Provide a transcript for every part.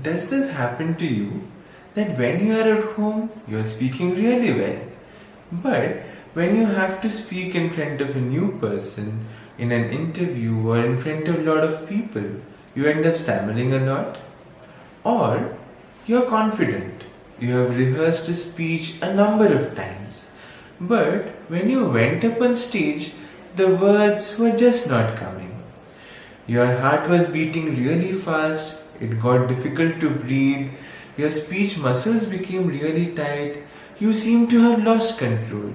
Does this happen to you that when you are at home, you are speaking really well, but when you have to speak in front of a new person, in an interview or in front of a lot of people, you end up stammering a lot? Or you are confident, you have rehearsed a speech a number of times, but when you went up on stage, the words were just not coming. Your heart was beating really fast, it got difficult to breathe, your speech muscles became really tight, you seem to have lost control.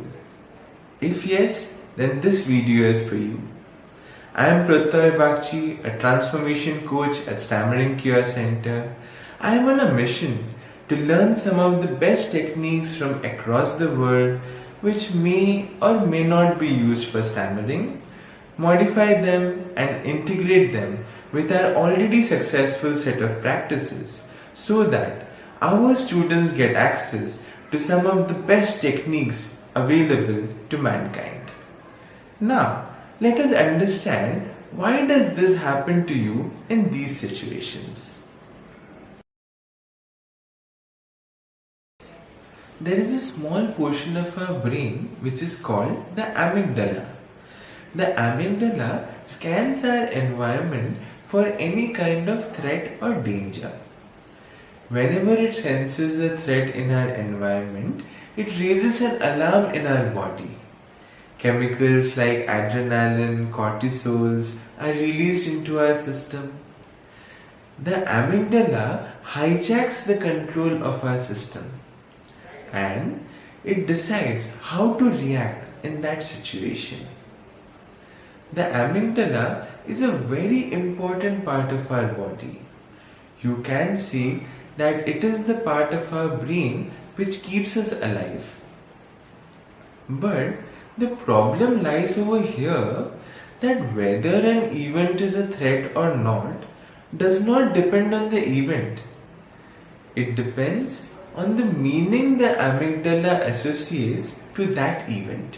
If yes, then this video is for you. I am Prottoy Bagchi, a transformation coach at Stammering Curecentre. I am on a mission to learn some of the best techniques from across the world which may or may not be used for stammering, modify them and integrate them with our already successful set of practices so that our students get access to some of the best techniques available to mankind. Now, let us understand why does this happen to you in these situations. There is a small portion of our brain which is called the amygdala. The amygdala scans our environment for any kind of threat or danger. Whenever it senses a threat in our environment, it raises an alarm in our body. Chemicals like adrenaline, cortisols are released into our system. The amygdala hijacks the control of our system and it decides how to react in that situation. The amygdala is a very important part of our body. You can say that it is the part of our brain which keeps us alive. But the problem lies over here that whether an event is a threat or not does not depend on the event. It depends on the meaning the amygdala associates to that event.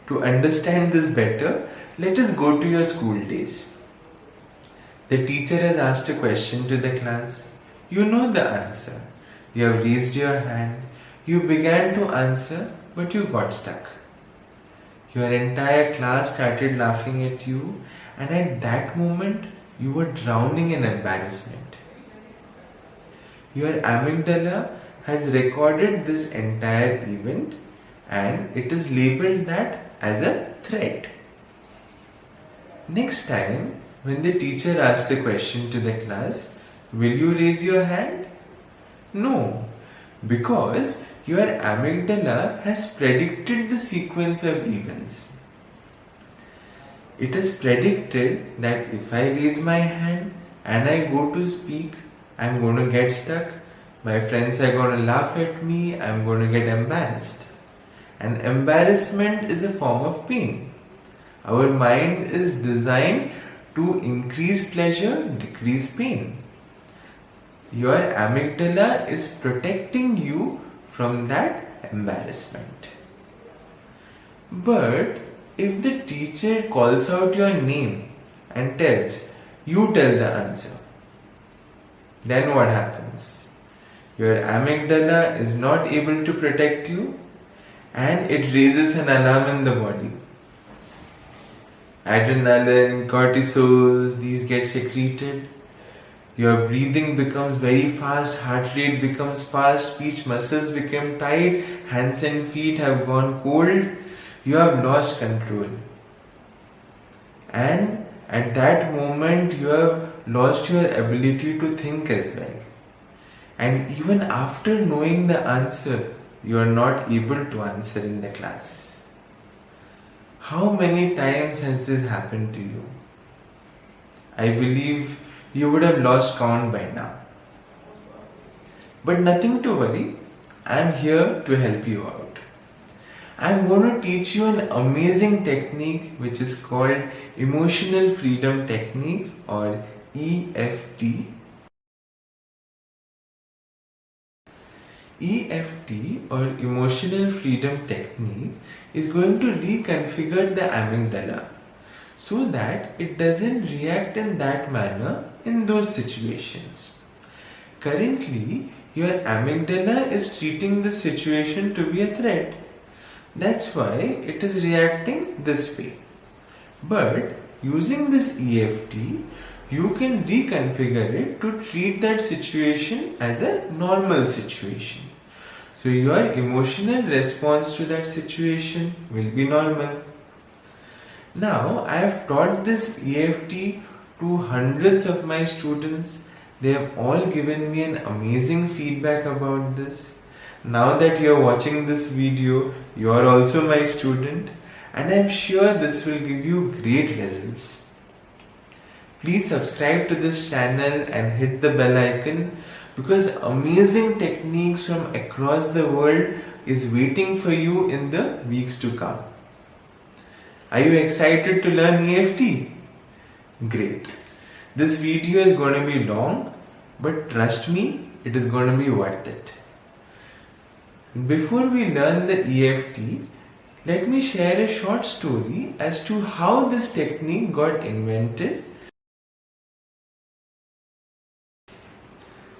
To understand this better, let us go to your school days. The teacher has asked a question to the class. You know the answer. You have raised your hand. You began to answer, but you got stuck. Your entire class started laughing at you, and at that moment, you were drowning in embarrassment. Your amygdala has recorded this entire event and it is labeled that as a threat. Next time, when the teacher asks a question to the class, will you raise your hand? No, because your amygdala has predicted the sequence of events. It has predicted that if I raise my hand and I go to speak, I'm going to get stuck, my friends are going to laugh at me, I'm going to get embarrassed. And embarrassment is a form of pain. Our mind is designed to increase pleasure, decrease pain. Your amygdala is protecting you from that embarrassment. But if the teacher calls out your name and tells, you tell the answer, then what happens? Your amygdala is not able to protect you and it raises an alarm in the body. Adrenaline, cortisols, these get secreted. Your breathing becomes very fast, heart rate becomes fast, speech muscles become tight, hands and feet have gone cold. You have lost control. And at that moment, you have lost your ability to think as well. And even after knowing the answer, you are not able to answer in the class. How many times has this happened to you? I believe you would have lost count by now. But nothing to worry, I am here to help you out. I am going to teach you an amazing technique which is called Emotional Freedom Technique or EFT. EFT or Emotional Freedom Technique is going to reconfigure the amygdala so that it doesn't react in that manner in those situations. Currently, your amygdala is treating the situation to be a threat. That's why it is reacting this way. But using this EFT, you can reconfigure it to treat that situation as a normal situation. So your emotional response to that situation will be normal. Now, I have taught this EFT to hundreds of my students. They have all given me an amazing feedback about this. Now that you are watching this video, you are also my student, and I am sure this will give you great results. Please subscribe to this channel and hit the bell icon, because amazing techniques from across the world is waiting for you in the weeks to come. Are you excited to learn EFT? Great. This video is going to be long, but trust me, it is going to be worth it. Before we learn the EFT, let me share a short story as to how this technique got invented.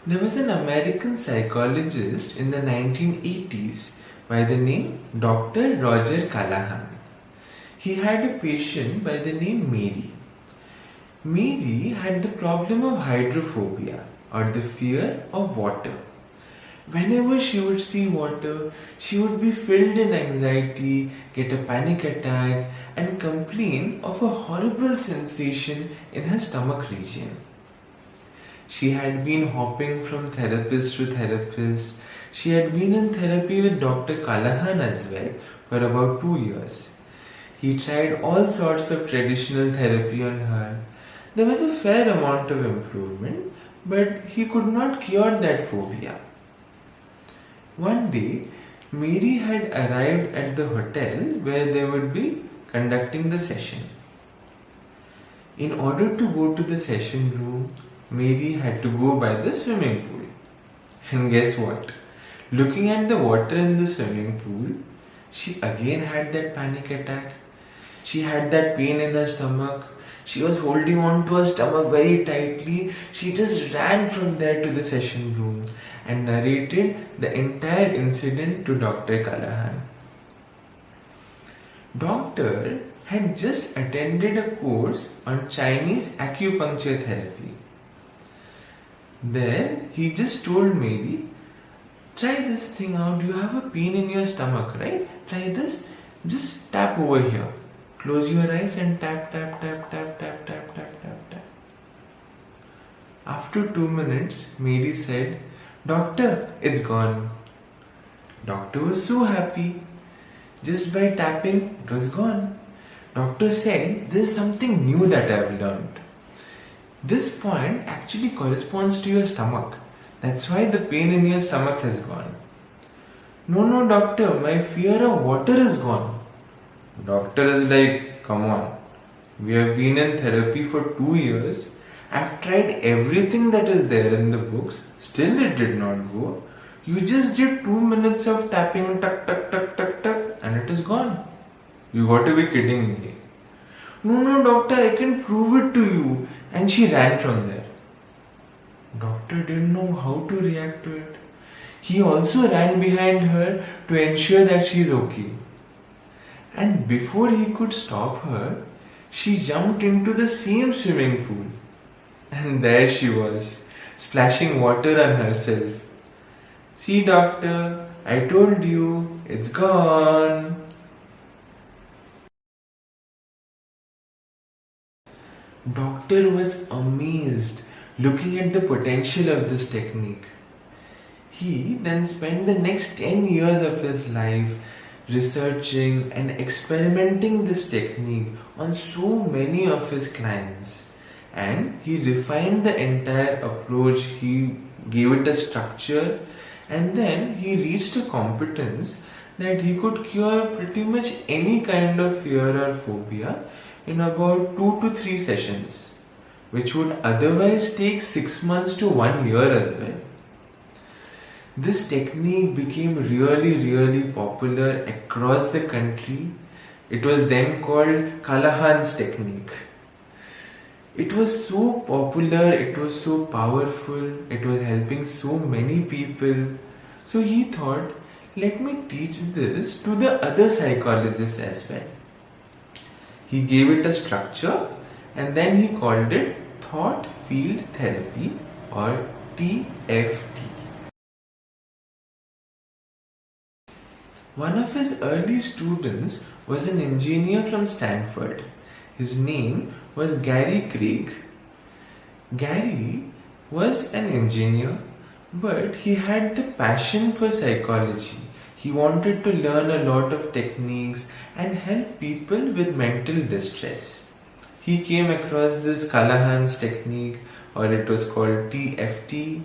There was an American psychologist in the 1980s by the name Dr. Roger Callahan. He had a patient by the name Mary. Mary had the problem of hydrophobia, or the fear of water. Whenever she would see water, she would be filled in anxiety, get a panic attack, and complain of a horrible sensation in her stomach region. She had been hopping from therapist to therapist. She had been in therapy with Dr. Callahan as well for about 2 years. He tried all sorts of traditional therapy on her. There was a fair amount of improvement, but he could not cure that phobia. One day, Mary had arrived at the hotel where they would be conducting the session. In order to go to the session room, Mary had to go by the swimming pool. And guess what? Looking at the water in the swimming pool, she again had that panic attack. She had that pain in her stomach. She was holding on to her stomach very tightly. She just ran from there to the session room and narrated the entire incident to Dr. Callahan. Doctor had just attended a course on Chinese acupuncture therapy. Then he just told Mary, try this thing out. You have a pain in your stomach, right? Try this. Just tap over here. Close your eyes and tap, tap, tap, tap, tap, tap, tap, tap, tap. After 2 minutes, Mary said, Doctor, it's gone. Doctor was so happy. Just by tapping, it was gone. Doctor said, there's something new that I've learned. This point actually corresponds to your stomach. That's why the pain in your stomach has gone. No, doctor, my fear of water is gone. Doctor is like, come on. We have been in therapy for 2 years. I've tried everything that is there in the books. Still it did not go. You just did 2 minutes of tapping, tuck, tuck, tuck, tuck, tuck, and it is gone. You got to be kidding me. No, doctor, I can prove it to you. And she ran from there. Doctor didn't know how to react to it. He also ran behind her to ensure that she's okay. And before he could stop her, she jumped into the same swimming pool. And there she was, splashing water on herself. See, doctor, I told you, it's gone. Doctor was amazed looking at the potential of this technique. He then spent the next 10 years of his life researching and experimenting this technique on so many of his clients. And he refined the entire approach, he gave it a structure, and then he reached a competence that he could cure pretty much any kind of fear or phobia in about 2 to 3 sessions, which would otherwise take 6 months to 1 year as well. This technique became really popular across the country. It was then called Callahan's technique. It was so popular, it was so powerful, it was helping so many people. So he thought, let me teach this to the other psychologists as well. He gave it a structure and then he called it Thought Field Therapy or TFT. One of his early students was an engineer from Stanford. His name was Gary Craig. Gary was an engineer, but he had the passion for psychology. He wanted to learn a lot of techniques and help people with mental distress. He came across this Callahan's technique, or it was called TFT.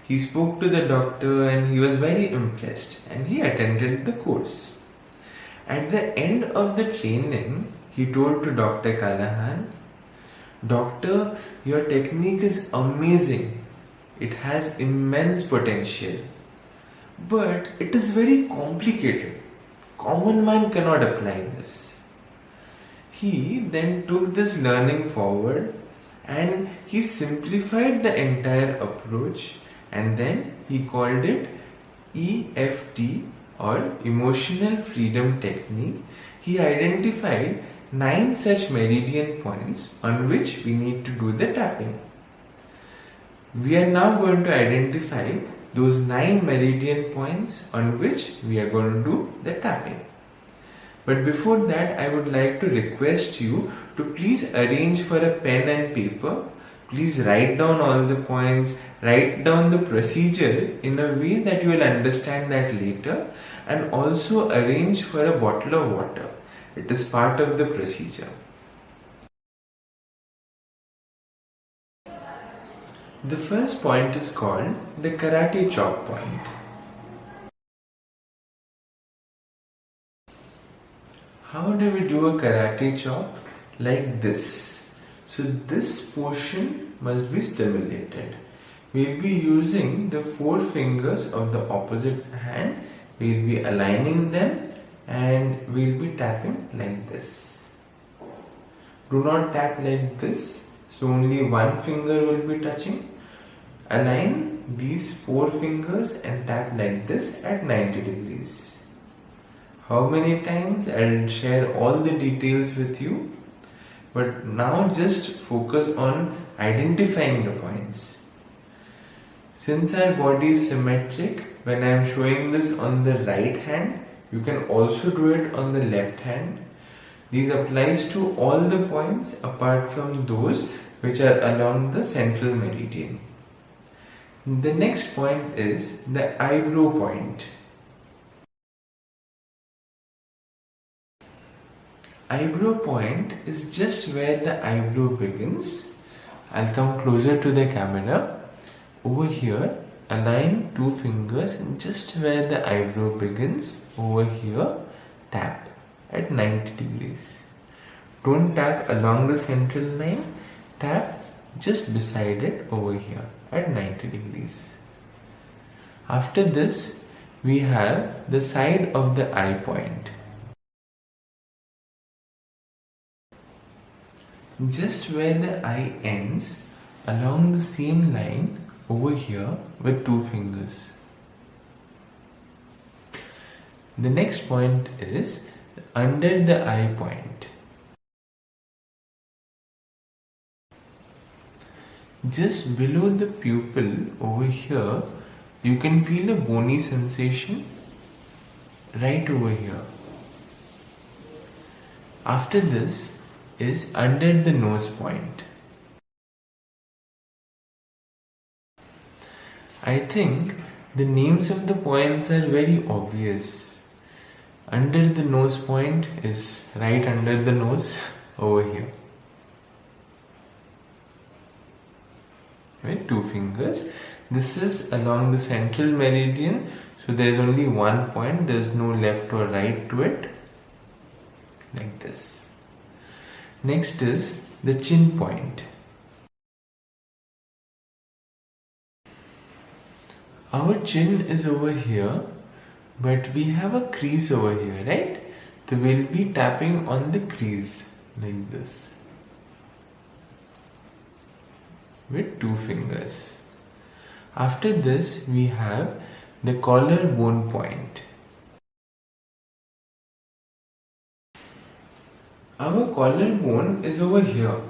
He spoke to the doctor and he was very impressed and he attended the course. At the end of the training, he told to Dr. Callahan, "Doctor, your technique is amazing. It has immense potential. But it is very complicated. Common man cannot apply this." He then took this learning forward and he simplified the entire approach and then he called it EFT or Emotional Freedom Technique. He identified 9 such meridian points on which we need to do the tapping. We are now going to identify those 9 meridian points on which we are going to do the tapping. But before that, I would like to request you to please arrange for a pen and paper. Please write down all the points, write down the procedure in a way that you will understand that later, and also arrange for a bottle of water. It is part of the procedure. The first point is called the karate chop point. How do we do a karate chop? Like this. So this portion must be stimulated. We'll be using the 4 fingers of the opposite hand. We'll be aligning them and we'll be tapping like this. Do not tap like this. So only one finger will be touching. Align these 4 fingers and tap like this at 90 degrees. How many times? I'll share all the details with you. But now just focus on identifying the points. Since our body is symmetric, when I am showing this on the right hand, you can also do it on the left hand. These applies to all the points apart from those which are along the central meridian. The next point is the eyebrow point. Eyebrow point is just where the eyebrow begins. I'll come closer to the camera. Over here, align 2 fingers just where the eyebrow begins. Over here, tap at 90 degrees. Don't tap along the central line, tap just beside it over here at 90 degrees. After this, we have the side of the eye point. Just where the eye ends, along the same line over here with 2 fingers. The next point is under the eye point. Just below the pupil over here, you can feel a bony sensation right over here. After this is under the nose point. I think the names of the points are very obvious. Under the nose point is right under the nose over here. Right, 2 fingers. This is along the central meridian, so there is only one point, there is no left or right to it. Like this. Next is the chin point. Our chin is over here, but we have a crease over here, right? So we'll be tapping on the crease like this. with 2 fingers. After this, we have the collarbone point. Our collarbone is over here,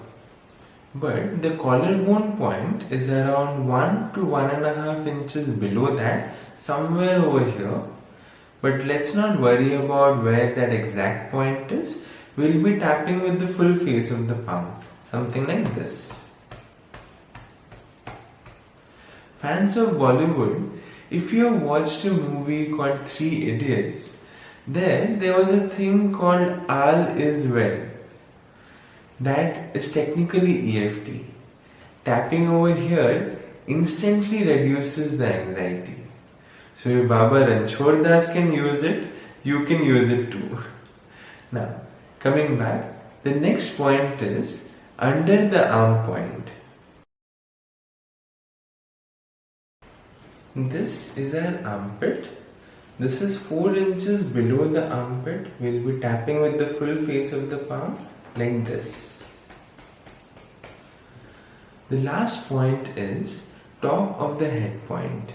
but the collarbone point is around 1 to 1.5 inches below that, somewhere over here. But let's not worry about where that exact point is. We'll be tapping with the full face of the palm, something like this. Fans of Bollywood, if you have watched a movie called Three Idiots, there was a thing called All is Well. That is technically EFT. Tapping over here instantly reduces the anxiety. So if Baba Ranchhod Das can use it, you can use it too. Now, coming back, the next point is under the arm point. This is our armpit. This is 4 inches below the armpit. We'll be tapping with the full face of the palm like this. The last point is top of the head point.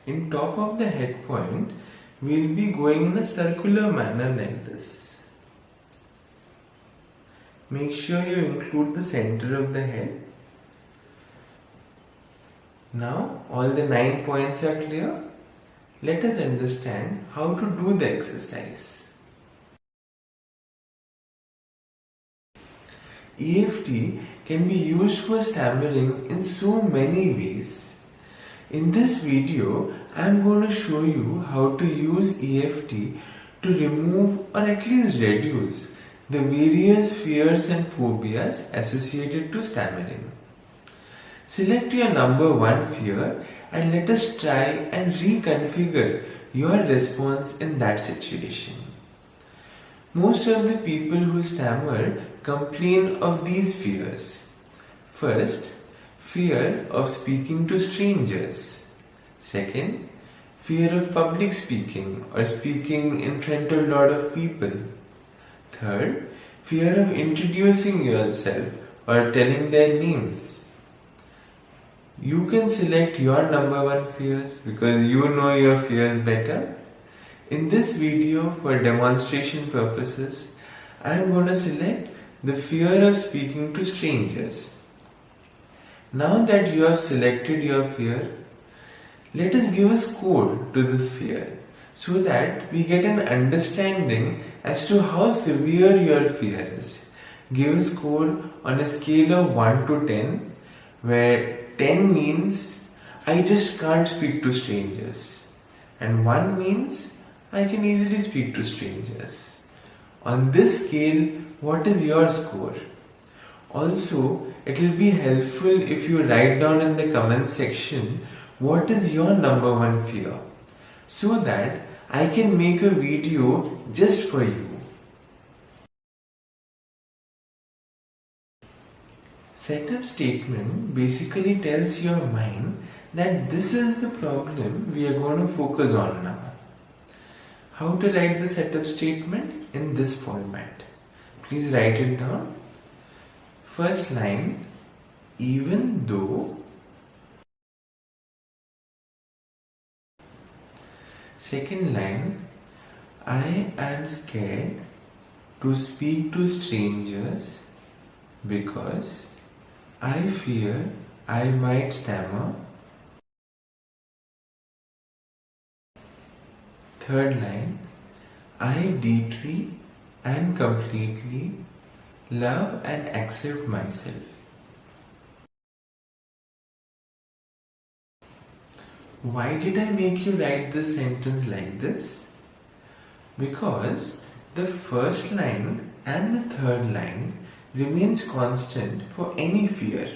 In top of the head point, we'll be going in a circular manner like this. Make sure you include the center of the head. Now all the 9 points are clear. Let us understand how to do the exercise. EFT can be used for stammering in so many ways. In this video, I am going to show you how to use EFT to remove or at least reduce the various fears and phobias associated to stammering. Select your number 1 fear and let us try and reconfigure your response in that situation. Most of the people who stammer complain of these fears. First, fear of speaking to strangers. Second, fear of public speaking or speaking in front of a lot of people. Third, fear of introducing yourself or telling their names. You can select your number 1 fears because you know your fears better. In this video, for demonstration purposes, I am going to select the fear of speaking to strangers. Now that you have selected your fear, let us give a score to this fear so that we get an understanding as to how severe your fear is. Give a score on a scale of 1 to 10, where 10 means I just can't speak to strangers and 1 means I can easily speak to strangers. On this scale, what is your score? Also, it will be helpful if you write down in the comment section what is your number 1 fear, so that I can make a video just for you. Setup statement basically tells your mind that this is the problem we are going to focus on now. How to write the setup statement in this format? Please write it down. First line, even though. Second line, I am scared to speak to strangers because I fear I might stammer. Third line, I deeply and completely love and accept myself. Why did I make you write this sentence like this? Because the first line and the third line remains constant for any fear.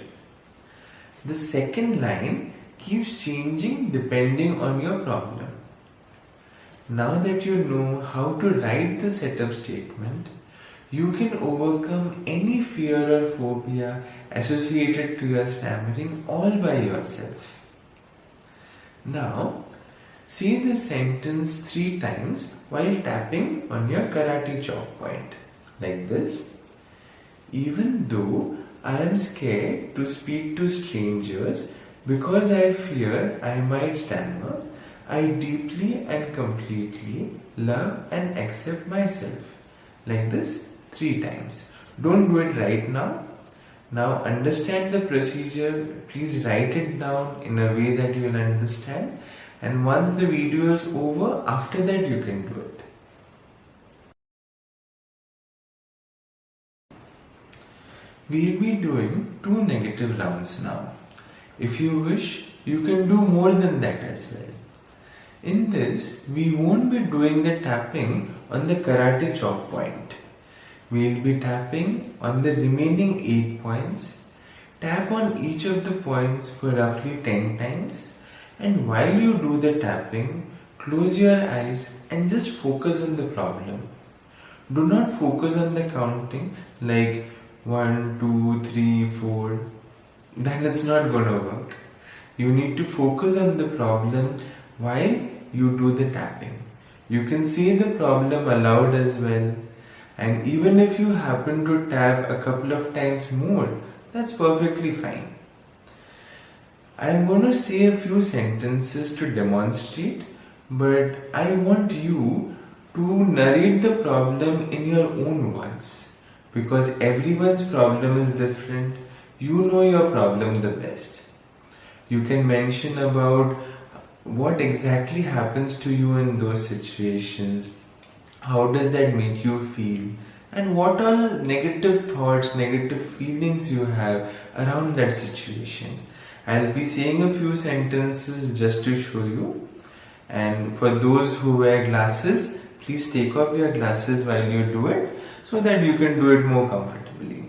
The second line keeps changing depending on your problem. Now that you know how to write the setup statement, you can overcome any fear or phobia associated to your stammering all by yourself. Now, say this sentence 3 times while tapping on your karate chop point. Like this. Even though I am scared to speak to strangers because I fear I might stammer, I deeply and completely love and accept myself. Like this 3 times. Don't do it right now. Now understand the procedure. Please write it down in a way that you will understand. And once the video is over, after that you can do it. We'll be doing 2 negative rounds now. If you wish, you can do more than that as well. In this, we won't be doing the tapping on the karate chop point. We'll be tapping on the remaining 8 points. Tap on each of the points for roughly 10 times. And while you do the tapping, close your eyes and just focus on the problem. Do not focus on the counting like 1, 2, 3, 4. Then it's not gonna work. You need to focus on the problem while you do the tapping. You can say the problem aloud as well. And even if you happen to tap a couple of times more, that's perfectly fine. I am going to say a few sentences to demonstrate, but I want you to narrate the problem in your own words, because everyone's problem is different. You know your problem the best. You can mention about what exactly happens to you in those situations. How does that make you feel? And what all negative thoughts, negative feelings you have around that situation. I'll be saying a few sentences just to show you. And for those who wear glasses, please take off your glasses while you do it so that you can do it more comfortably.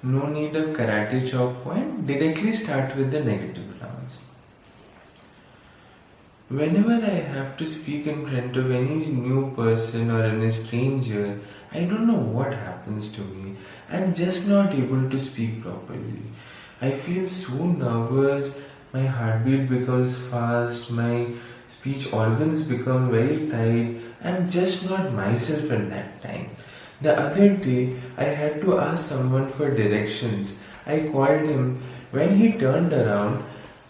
No need of karate chop point. Directly start with the negative rounds. Whenever I have to speak in front of any new person or any stranger, I don't know what happens to me. I'm just not able to speak properly. I feel so nervous, my heartbeat becomes fast, my speech organs become very tight. I'm just not myself at that time. The other day, I had to ask someone for directions. I called him. When he turned around,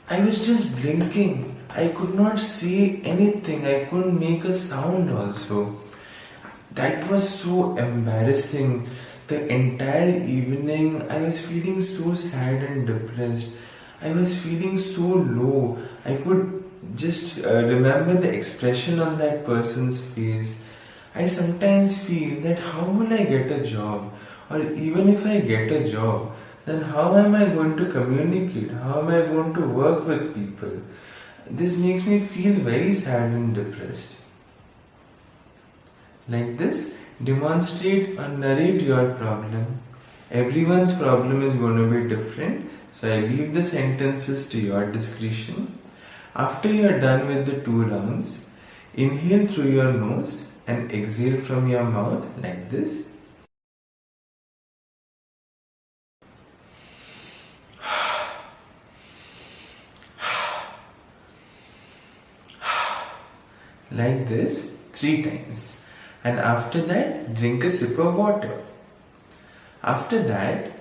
I was just blinking. I could not say anything. I couldn't make a sound also. That was so embarrassing. The entire evening, I was feeling so sad and depressed. I was feeling so low. I could just remember the expression on that person's face. I sometimes feel that how will I get a job? Or even if I get a job, then how am I going to communicate? How am I going to work with people? This makes me feel very sad and depressed. Like this, demonstrate or narrate your problem. Everyone's problem is going to be different, so I leave the sentences to your discretion. After you are done with the 2 rounds, inhale through your nose and exhale from your mouth like this. Like this 3 times. And after that, drink a sip of water. After that,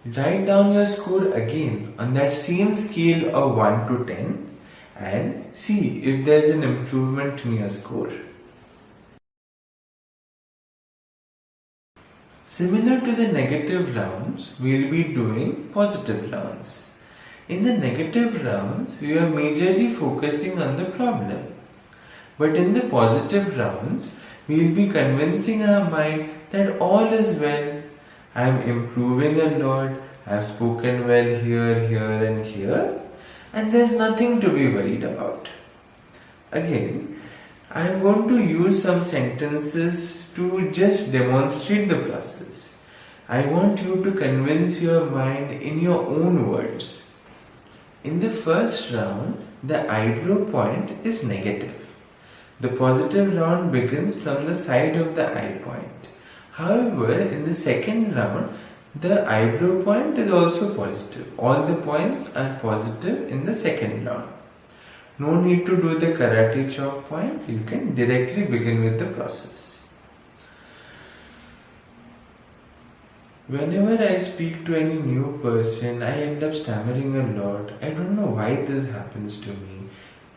write down your score again on that same scale of 1 to 10 and see if there's an improvement in your score. Similar to the negative rounds, we'll be doing positive rounds. In the negative rounds, we are majorly focusing on the problem. But in the positive rounds, we will be convincing our mind that all is well. I am improving a lot. I have spoken well here, here and here. And there's nothing to be worried about. Again, I am going to use some sentences to just demonstrate the process. I want you to convince your mind in your own words. In the first round, the eyebrow point is negative. The positive round begins from the side of the eye point. However, in the second round, the eyebrow point is also positive. All the points are positive in the second round. No need to do the karate chop point. You can directly begin with the process. Whenever I speak to any new person, I end up stammering a lot. I don't know why this happens to me.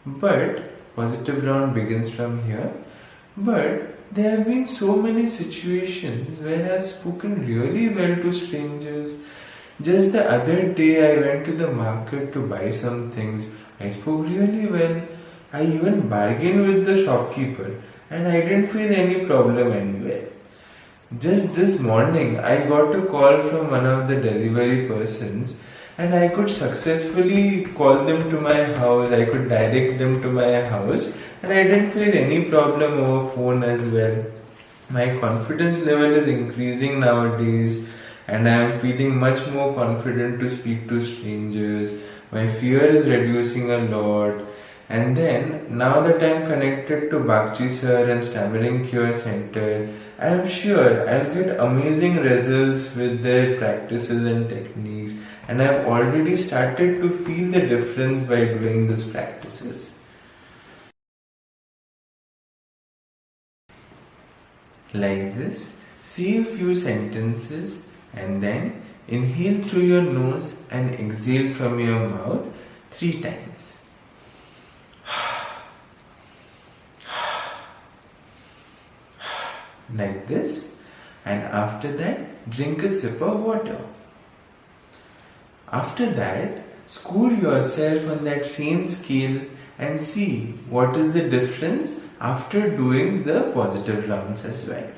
But positive round begins from here. But there have been so many situations where I've spoken really well to strangers. Just the other day, I went to the market to buy some things. I spoke really well. I even bargained with the shopkeeper, and I didn't feel any problem anywhere. Just this morning, I got a call from one of the delivery persons, and I could successfully call them to my house. I could direct them to my house, and I didn't feel any problem over phone as well. My confidence level is increasing nowadays, and I am feeling much more confident to speak to strangers. My fear is reducing a lot. And then, now that I am connected to Bagchi sir and Stammering Cure Center, I am sure I'll get amazing results with their practices and techniques, and I've already started to feel the difference by doing these practices. Like this, say a few sentences and then inhale through your nose and exhale from your mouth 3 times. Like this, and after that drink a sip of water. After that, score yourself on that same scale and see what is the difference after doing the positive rounds as well.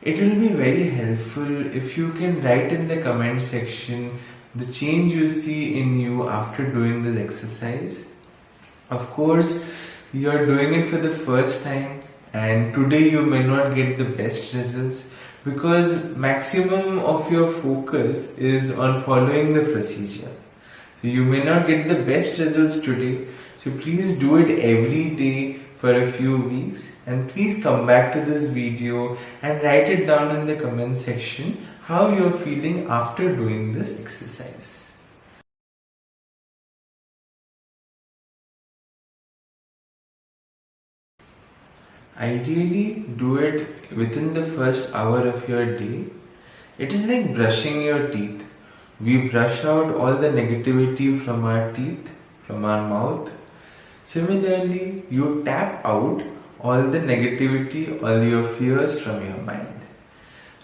It will be very helpful if you can write in the comment section the change you see in you after doing this exercise. Of course, you are doing it for the first time, and today you may not get the best results because maximum of your focus is on following the procedure. So you may not get the best results today. So please do it every day for a few weeks, and please come back to this video and write it down in the comment section how you're feeling after doing this exercise. Ideally, do it within the first hour of your day. It is like brushing your teeth. We brush out all the negativity from our teeth, from our mouth. Similarly, you tap out all the negativity, all your fears from your mind.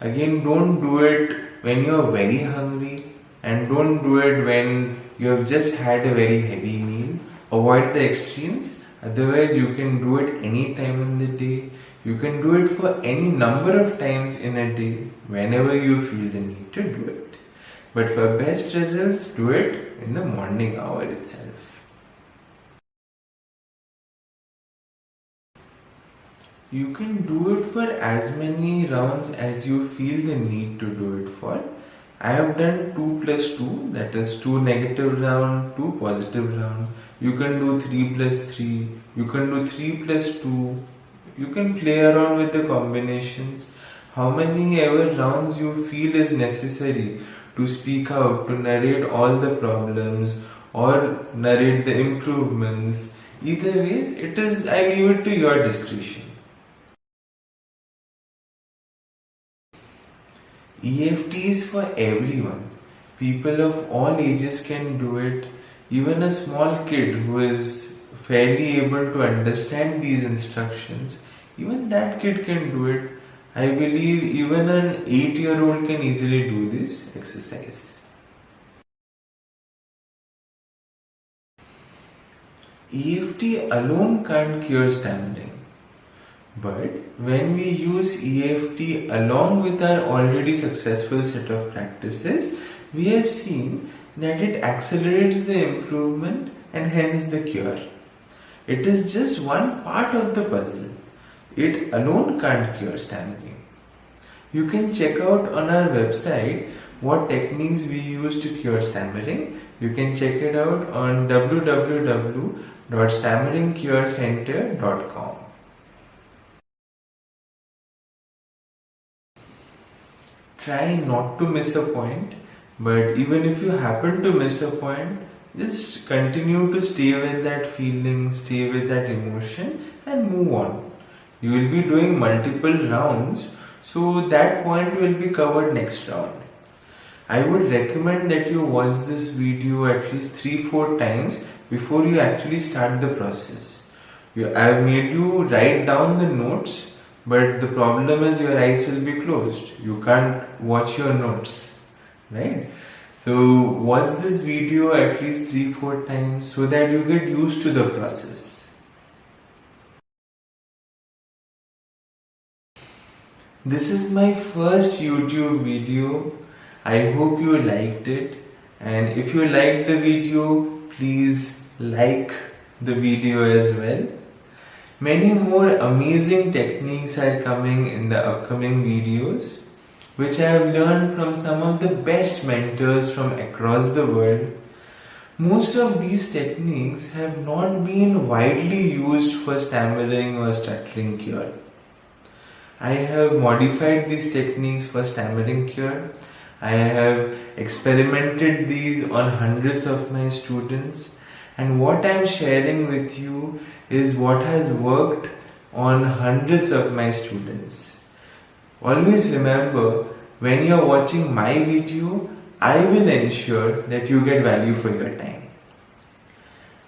Again, don't do it when you're very hungry, and don't do it when you have just had a very heavy meal. Avoid the extremes. Otherwise, you can do it any time in the day. You can do it for any number of times in a day, whenever you feel the need to do it. But for best results, do it in the morning hour itself. You can do it for as many rounds as you feel the need to do it for. I have done 2 plus 2, that is 2 negative round, 2 positive round. You can do 3 plus 3, you can do 3 plus 2, you can play around with the combinations. How many ever rounds you feel is necessary to speak out, to narrate all the problems or narrate the improvements. Either ways, I leave it to your discretion. EFT is for everyone. People of all ages can do it. Even a small kid who is fairly able to understand these instructions, even that kid can do it. I believe even an 8-year-old can easily do this exercise. EFT alone can't cure stammering. But when we use EFT along with our already successful set of practices, we have seen that it accelerates the improvement and hence the cure. It is just one part of the puzzle. It alone can't cure stammering. You can check out on our website what techniques we use to cure stammering. You can check it out on www.stammeringcurecentre.com. Try not to miss a point, but even if you happen to miss a point, just continue to stay with that feeling, stay with that emotion and move on. You will be doing multiple rounds, So that point will be covered next round. I would recommend that you watch this video at least 3-4 times before you actually start the process. I have made you write down the notes, but the problem is your eyes will be closed. You can't watch your notes, right? So watch this video at least 3-4 times so that you get used to the process. This is my first YouTube video. I hope you liked it, and if you liked the video, please like the video as well. Many more amazing techniques are coming in the upcoming videos, which I have learned from some of the best mentors from across the world. Most of these techniques have not been widely used for stammering or stuttering cure. I have modified these techniques for stammering cure. I have experimented these on hundreds of my students, and what I am sharing with you is what has worked on hundreds of my students. Always remember, when you are watching my video, I will ensure that you get value for your time.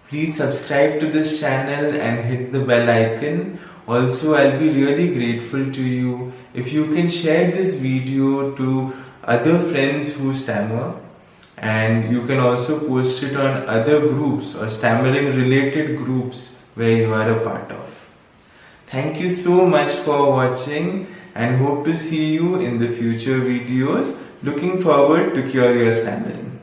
Please subscribe to this channel and hit the bell icon. Also, I'll be really grateful to you if you can share this video to other friends who stammer, and you can also post it on other groups or stammering related groups where you are a part of. Thank you so much for watching and hope to see you in the future videos. Looking forward to cure your stammering.